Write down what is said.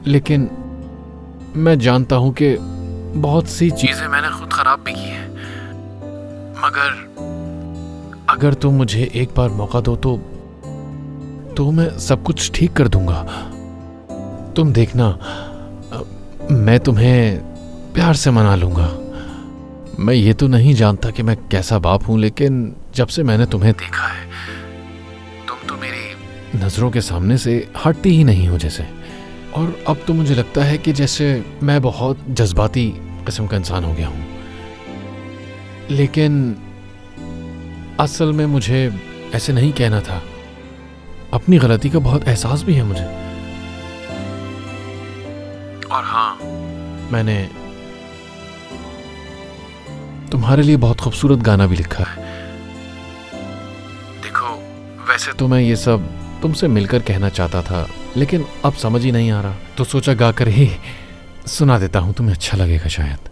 लेकिन मैं जानता हूं कि बहुत सी चीजें मैंने खुद खराब भी की हैं, मगर अगर तुम मुझे एक बार मौका दो तो मैं सब कुछ ठीक कर दूंगा। तुम देखना, मैं तुम्हें प्यार से मना लूंगा। मैं ये तो नहीं जानता कि मैं कैसा बाप हूं, लेकिन जब से मैंने तुम्हें देखा है, तुम तो मेरी नजरों के सामने से हटती ही नहीं हो जैसे। और अब तो मुझे लगता है कि जैसे मैं बहुत जज्बाती किस्म का इंसान हो गया हूं। लेकिन असल में मुझे ऐसे नहीं कहना था। अपनी गलती का बहुत एहसास भी है मुझे। और हाँ, मैंने तुम्हारे लिए बहुत खूबसूरत गाना भी लिखा है। देखो, वैसे तो मैं ये सब तुमसे मिलकर कहना चाहता था, लेकिन अब समझ ही नहीं आ रहा, तो सोचा गाकर ही सुना देता हूं, तुम्हें अच्छा लगेगा शायद।